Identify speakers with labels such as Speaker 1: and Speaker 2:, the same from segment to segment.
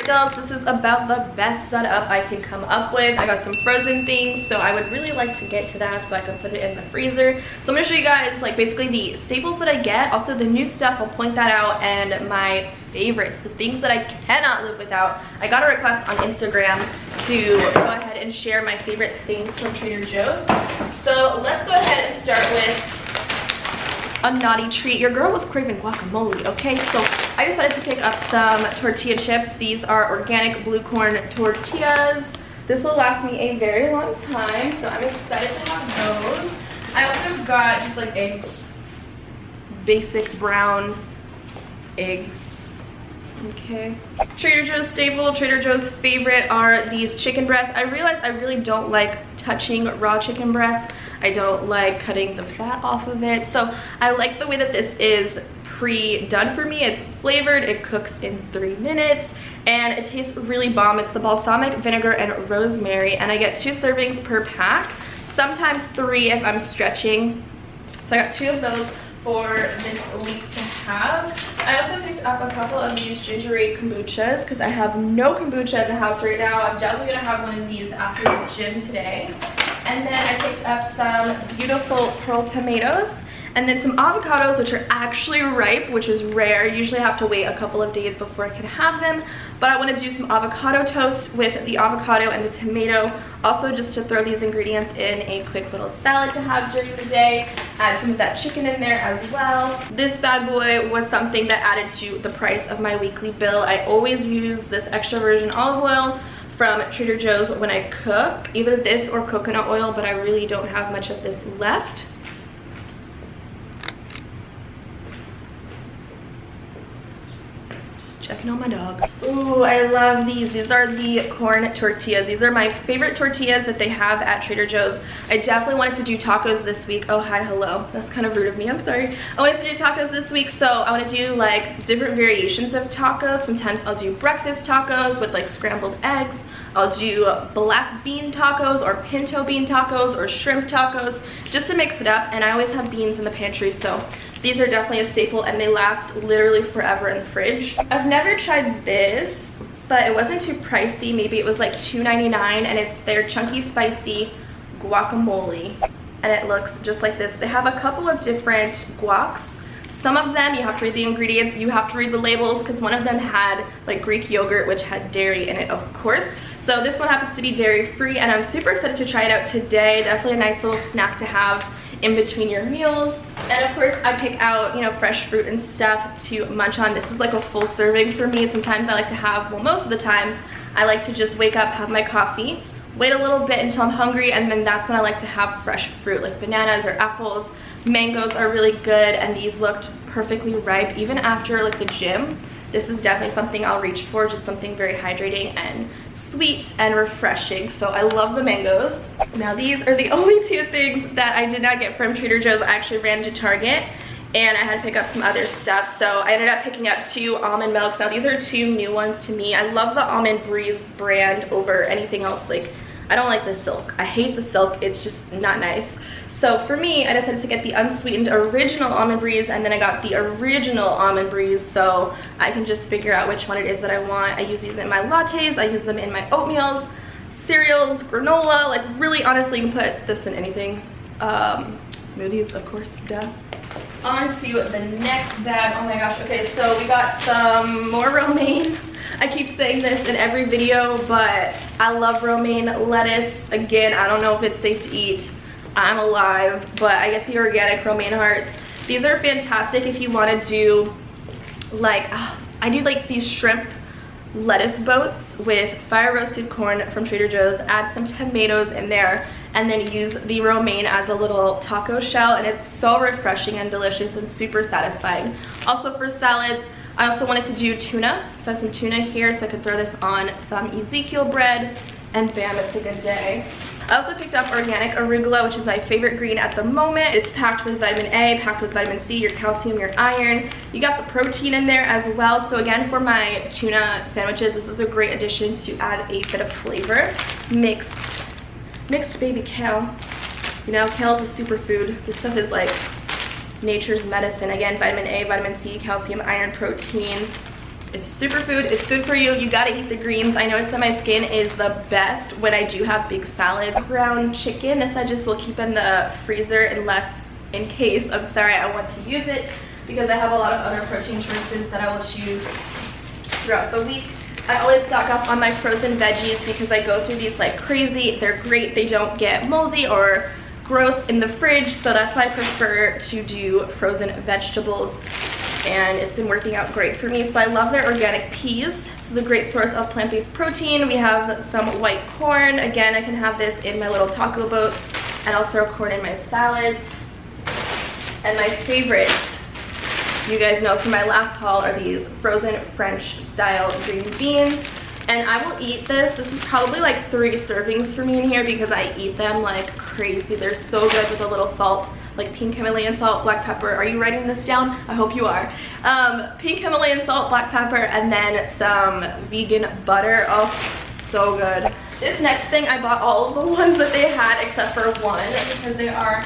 Speaker 1: Dolls, this is about the best setup I can come up with. I got some frozen things, so I would really like to get to that so I can put it in the freezer. So I'm gonna show you guys like basically the staples that I get, also the new stuff, I'll point that out, and my favorites, the things that I cannot live without. I got a request on Instagram to go ahead and share my favorite things from Trader Joe's. So let's go ahead and start with a naughty treat. Your girl was craving guacamole, okay? So I decided to pick up some tortilla chips. These are organic blue corn tortillas. This will last me a very long time, so I'm excited to have those. I also got just like eggs, basic brown eggs. Okay. Trader Joe's staple, Trader Joe's favorite are these chicken breasts. I realized I really don't like touching raw chicken breasts. I don't like cutting the fat off of it. So I like the way that this is pre-done for me. It's flavored, it cooks in 3 minutes, and it tastes really bomb. It's the balsamic vinegar and rosemary, and I get 2 servings per pack, sometimes 3 if I'm stretching. So I got 2 of those for this week to have. I also picked up a couple of these gingerade kombuchas because I have no kombucha in the house right now. I'm definitely gonna have one of these after the gym today. And then I picked up some beautiful pearl tomatoes, and then some avocados, which are actually ripe, which is rare. Usually I have to wait a couple of days before I can have them, but I want to do some avocado toast with the avocado and the tomato, also just to throw these ingredients in a quick little salad to have during the day. Add some of that chicken in there as well. This bad boy was something that added to the price of my weekly bill. I always use this extra virgin olive oil from Trader Joe's when I cook, either this or coconut oil, but I really don't have much of this left. Checking on my dog. Ooh, I love these. These are the corn tortillas. These are my favorite tortillas that they have at Trader Joe's. I definitely wanted to do tacos this week. Oh, hi, hello. That's kind of rude of me, I'm sorry. I wanted to do tacos this week, so I want to do like different variations of tacos. Sometimes I'll do breakfast tacos with like scrambled eggs. I'll do black bean tacos or pinto bean tacos or shrimp tacos just to mix it up, and I always have beans in the pantry, so these are definitely a staple and they last literally forever in the fridge. I've never tried this, but it wasn't too pricey. Maybe it was like $2.99, and it's their chunky spicy guacamole, and it looks just like this. They have a couple of different guacs. Some of them you have to read the ingredients, you have to read the labels, because one of them had like Greek yogurt, which had dairy in it, of course. So this one happens to be dairy free, and I'm super excited to try it out today. Definitely a nice little snack to have in between your meals. And of course I pick out, you know, fresh fruit and stuff to munch on. This is like a full serving for me. Sometimes I like to have, well, most of the times I like to just wake up, have my coffee, wait a little bit until I'm hungry, and then that's when I like to have fresh fruit like bananas or apples. Mangoes are really good, and these looked perfectly ripe even after like the gym. This is definitely something I'll reach for, just something very hydrating and sweet and refreshing. So I love the mangoes. Now these are the only 2 things that I did not get from Trader Joe's. I actually ran to Target and I had to pick up some other stuff. So I ended up picking up 2 almond milks. Now these are 2 new ones to me. I love the Almond Breeze brand over anything else. Like, I don't like the silk. I hate the silk, it's just not nice. So for me, I decided to get the unsweetened original Almond Breeze, and then I got the original Almond Breeze, so I can just figure out which one it is that I want. I use these in my lattes, I use them in my oatmeals, cereals, granola, like really honestly you can put this in anything. Smoothies, of course, duh. On to the next bag. Oh my gosh, okay, so we got some more romaine. I keep saying this in every video, but I love romaine lettuce. Again, I don't know if it's safe to eat. I'm alive, but I get the organic romaine hearts. These are fantastic if you want to do like, I do like these shrimp lettuce boats with fire roasted corn from Trader Joe's. Add some tomatoes in there and then use the romaine as a little taco shell, and it's so refreshing and delicious and super satisfying. Also for salads, I also wanted to do tuna, so I have some tuna here so I could throw this on some Ezekiel bread, and bam, it's a good day. I also picked up organic arugula, which is my favorite green at the moment. It's packed with vitamin A, packed with vitamin C, your calcium, your iron. You got the protein in there as well. So again, for my tuna sandwiches, this is a great addition to add a bit of flavor. Mixed baby kale. You know, kale is a superfood. This stuff is like nature's medicine. Again, vitamin A, vitamin C, calcium, iron, protein. It's a superfood. It's good for you. You gotta eat the greens. I noticed that my skin is the best when I do have big salads. Ground chicken, this I just will keep in the freezer unless, in case, I'm sorry, I want to use it, because I have a lot of other protein choices that I will choose throughout the week. I always stock up on my frozen veggies because I go through these like crazy. They're great. They don't get moldy or gross in the fridge, so that's why I prefer to do frozen vegetables, and it's been working out great for me. So I love their organic peas. This is a great source of plant-based protein. We have some white corn. Again, I can have this in my little taco boats, and I'll throw corn in my salads. And my favorite, you guys know from my last haul, are these frozen French style green beans. And I will eat this. This is probably like 3 servings for me in here because I eat them like crazy. They're so good with a little salt, like pink Himalayan salt, black pepper. Are you writing this down? I hope you are. Pink Himalayan salt, black pepper, and then some vegan butter. Oh, so good. This next thing, I bought all of the ones that they had except for one because they are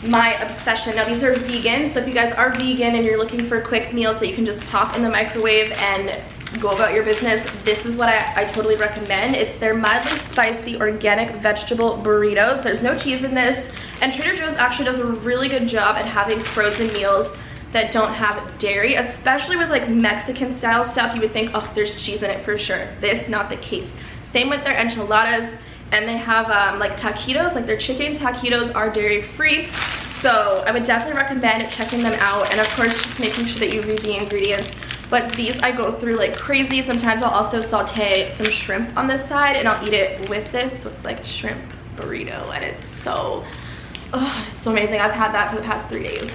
Speaker 1: my obsession. Now these are vegan, so if you guys are vegan and you're looking for quick meals that you can just pop in the microwave and go about your business, this is what I totally recommend. It's their mildly spicy organic vegetable burritos. There's no cheese in this, and Trader Joe's actually does a really good job at having frozen meals that don't have dairy, especially with like Mexican style stuff. You would think, oh, there's cheese in it for sure. This, not the case. Same with their enchiladas, and they have like taquitos, like their chicken taquitos are dairy free. So I would definitely recommend checking them out, and of course just making sure that you read the ingredients. But these I go through like crazy. Sometimes I'll also saute some shrimp on this side and I'll eat it with this. So it's like a shrimp burrito, and it's so amazing. I've had that for the past 3 days.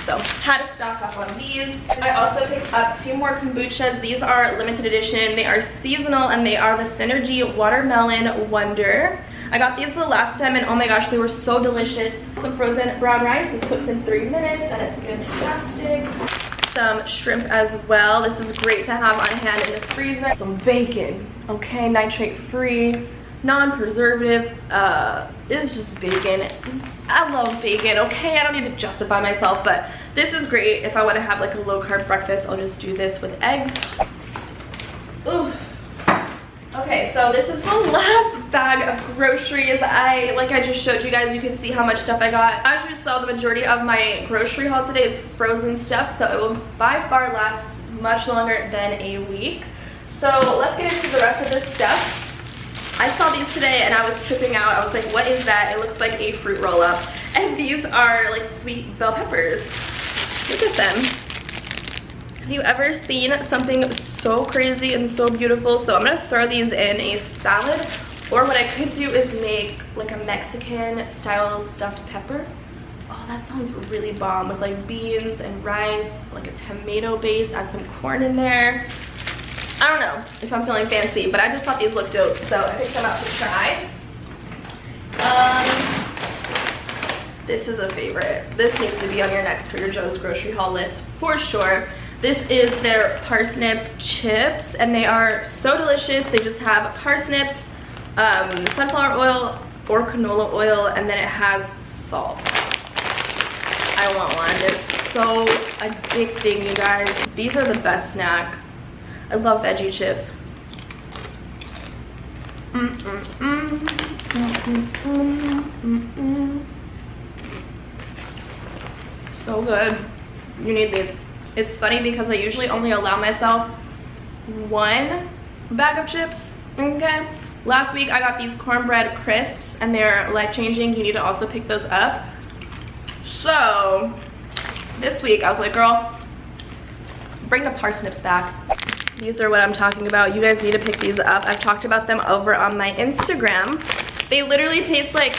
Speaker 1: So had to stock up on these. I also picked up 2 more kombuchas. These are limited edition. They are seasonal, and they are the Synergy Watermelon Wonder. I got these the last time, and oh my gosh, they were so delicious. Some frozen brown rice. This cooks in 3 minutes and it's fantastic. Some shrimp as well. This is great to have on hand in the freezer. Some bacon, okay, nitrate free, non-preservative. Is just bacon. I love bacon, okay? I don't need to justify myself, but this is great if I want to have like a low carb breakfast. I'll just do this with eggs. Ooh. Okay, so this is the last bag of groceries. Like I just showed you guys, you can see how much stuff I got. As you saw, the majority of my grocery haul today is frozen stuff, so it will by far last much longer than a week. So let's get into the rest of this stuff. I saw these today and I was tripping out. I was like, what is that? It looks like a fruit roll-up. And these are like sweet bell peppers. Look at them. Have you ever seen something so crazy and so beautiful? So I'm gonna throw these in a salad, or what I could do is make like a Mexican style stuffed pepper. Oh, that sounds really bomb, with like beans and rice, like a tomato base, add some corn in there. I don't know if I'm feeling fancy, but I just thought these looked dope, so I picked them out to try. This is a favorite. This needs to be on your next Trader Joe's grocery haul list for sure. This is their parsnip chips, and they are so delicious. They just have parsnips, sunflower oil or canola oil, and then it has salt. I want one. They're so addicting, you guys. These are the best snack. I love veggie chips. So good. You need these. It's funny because I usually only allow myself 1 bag of chips, okay? Last week I got these cornbread crisps, and they're life-changing. You need to also pick those up. So this week I was like, girl, bring the parsnips back. These are what I'm talking about. You guys need to pick these up. I've talked about them over on my Instagram. They literally taste like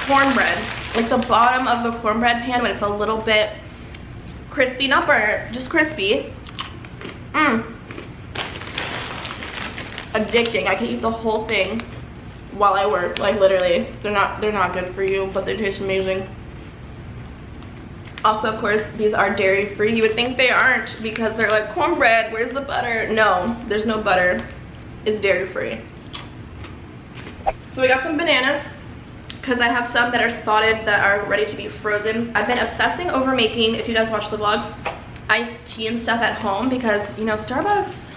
Speaker 1: cornbread, like the bottom of the cornbread pan when it's a little bit crispy, not burnt, just crispy. Addicting. I can eat the whole thing while I work, like literally. They're not good for you, but they taste amazing. Also, of course, these are dairy free. You would think they aren't because they're like cornbread, where's the butter? No, there's no butter. It's dairy free. So we got some bananas, because I have some that are spotted that are ready to be frozen. I've been obsessing over making, if you guys watch the vlogs, iced tea and stuff at home because, you know, Starbucks,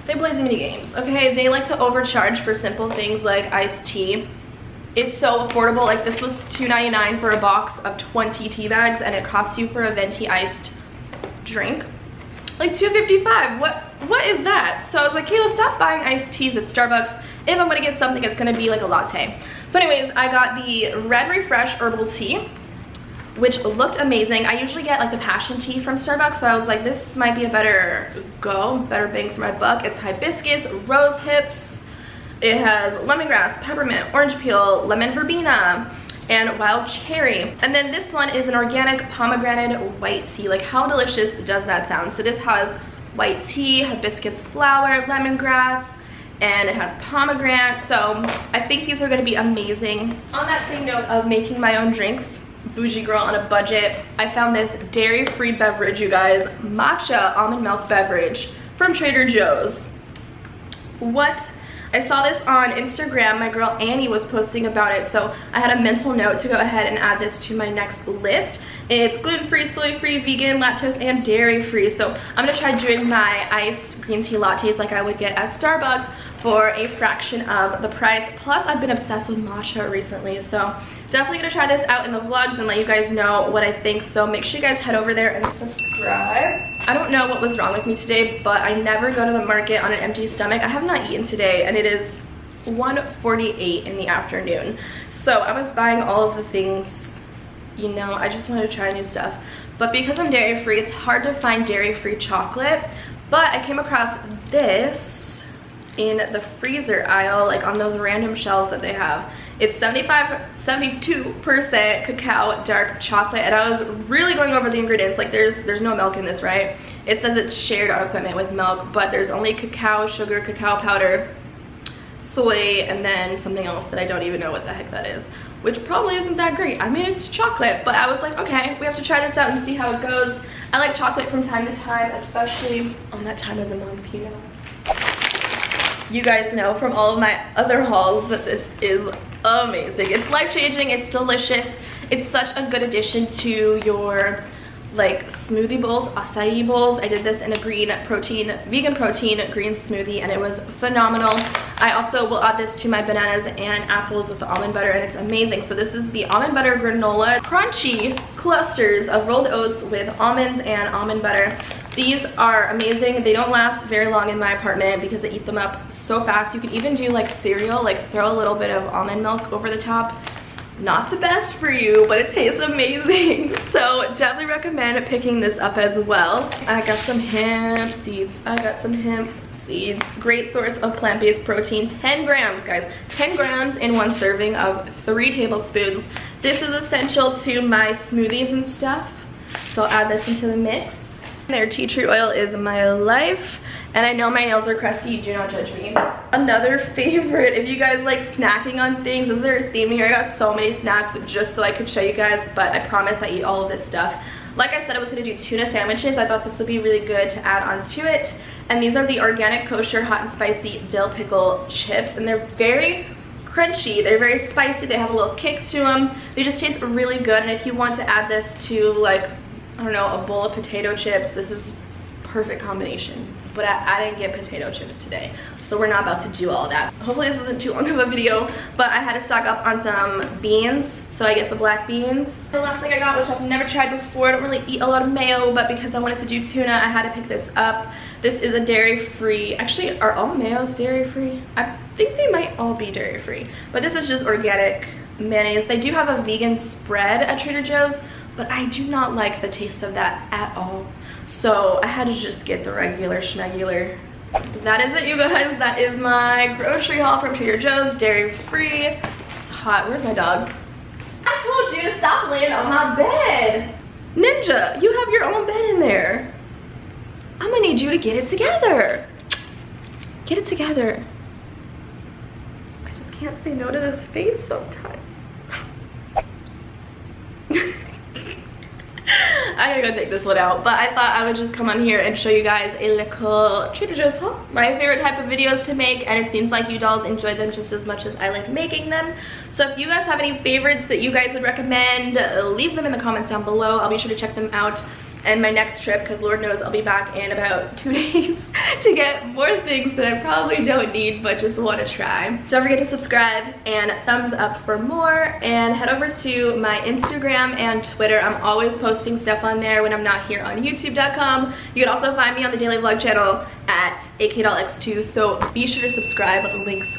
Speaker 1: they play too many games, okay? They like to overcharge for simple things like iced tea. It's so affordable. Like, this was $2.99 for a box of 20 tea bags, and it costs you for a venti iced drink like $2.55. What is that? So I was like, Kayla, stop buying iced teas at Starbucks. If I'm gonna get something, it's gonna be like a latte. So anyways, I got the Red Refresh herbal tea, which looked amazing. I usually get like the passion tea from Starbucks, so I was like, this might be a better bang for my buck. It's hibiscus, rose hips, it has lemongrass, peppermint, orange peel, lemon verbena, and wild cherry. And then this one is an organic pomegranate white tea. Like, how delicious does that sound? So this has white tea, hibiscus flower, lemongrass, and it has pomegranate. So I think these are gonna be amazing. On that same note of making my own drinks, bougie girl on a budget, I found this dairy-free beverage, you guys. Matcha almond milk beverage from Trader Joe's. What? I saw this on Instagram. My girl Annie was posting about it, so I had a mental note to go ahead and add this to my next list. It's gluten-free, soy-free, vegan, lactose, and dairy-free. So I'm gonna try doing my iced green tea lattes like I would get at Starbucks for a fraction of the price. Plus, I've been obsessed with matcha recently, so definitely gonna try this out in the vlogs and let you guys know what I think. So make sure you guys head over there and subscribe. I don't know what was wrong with me today, but I never go to the market on an empty stomach. I have not eaten today, and it is 1:48 in the afternoon. So I was buying all of the things, you know, I just wanted to try new stuff. But because I'm dairy-free, it's hard to find dairy-free chocolate. But I came across this in the freezer aisle, like on those random shelves that they have. It's 72% cacao dark chocolate, and I was really going over the ingredients. Like, there's no milk in this, right? It says it's shared on equipment with milk, but there's only cacao, sugar, cacao powder, soy, and then something else that I don't even know what the heck that is, which probably isn't that great. I mean, it's chocolate, but I was like, okay, we have to try this out and see how it goes. I like chocolate from time to time, especially on that time of the month, you know. You guys know from all of my other hauls that this is amazing. It's life-changing, it's delicious. It's such a good addition to your like smoothie bowls, acai bowls. I did this in a vegan protein green smoothie, and it was phenomenal. I also will add this to my bananas and apples with the almond butter, and it's amazing. So this is the almond butter granola crunchy clusters of rolled oats with almonds and almond butter. These are amazing. They don't last very long in my apartment because I eat them up so fast. You can even do like cereal, like throw a little bit of almond milk over the top. Not the best for you, but it tastes amazing. So definitely recommend picking this up as well. I got some hemp seeds. Great source of plant-based protein. 10 grams, guys. 10 grams in one serving of 3 tablespoons. This is essential to my smoothies and stuff, so I'll add this into the mix. Their tea tree oil is my life, and I know my nails are crusty, do not judge me. Another favorite, if you guys like snacking on things, is there a theme here? I got so many snacks just so I could show you guys, but I promise I eat all of this stuff. Like I said, I was gonna do tuna sandwiches. I thought this would be really good to add onto it. And these are the organic kosher hot and spicy dill pickle chips, and they're very crunchy, they're very spicy, they have a little kick to them. They just taste really good, and if you want to add this to like, I don't know, a bowl of potato chips, this is perfect combination. But I didn't get potato chips today, so we're not about to do all that. Hopefully this isn't too long of a video, but I had to stock up on some beans, so I get the black beans. The last thing I got, which I've never tried before, I don't really eat a lot of mayo, but because I wanted to do tuna, I had to pick this up. This is a dairy-free, actually, are all mayos dairy-free? I think they might all be dairy-free, but this is just organic mayonnaise. They do have a vegan spread at Trader Joe's, but I do not like the taste of that at all. So I had to just get the regular schmegular. That is it, you guys. That is my grocery haul from Trader Joe's, dairy-free. It's hot. Where's my dog? I told you to stop laying on my bed. Ninja, you have your own bed in there. I'm gonna need you to get it together. Get it together. I just can't say no to this face sometimes. I gotta go take this one out, but I thought I would just come on here and show you guys a little Trader Joe's haul. My favorite type of videos to make, and it seems like you dolls enjoy them just as much as I like making them. So if you guys have any favorites that you guys would recommend, leave them in the comments down below. I'll be sure to check them out. and my next trip, because Lord knows I'll be back in about 2 days to get more things that I probably don't need but just want to try. Don't forget to subscribe and thumbs up for more, and head over to my Instagram and Twitter. I'm always posting stuff on there when I'm not here on youtube.com. You can also find me on the daily vlog channel at akdollx2, so be sure to subscribe. Links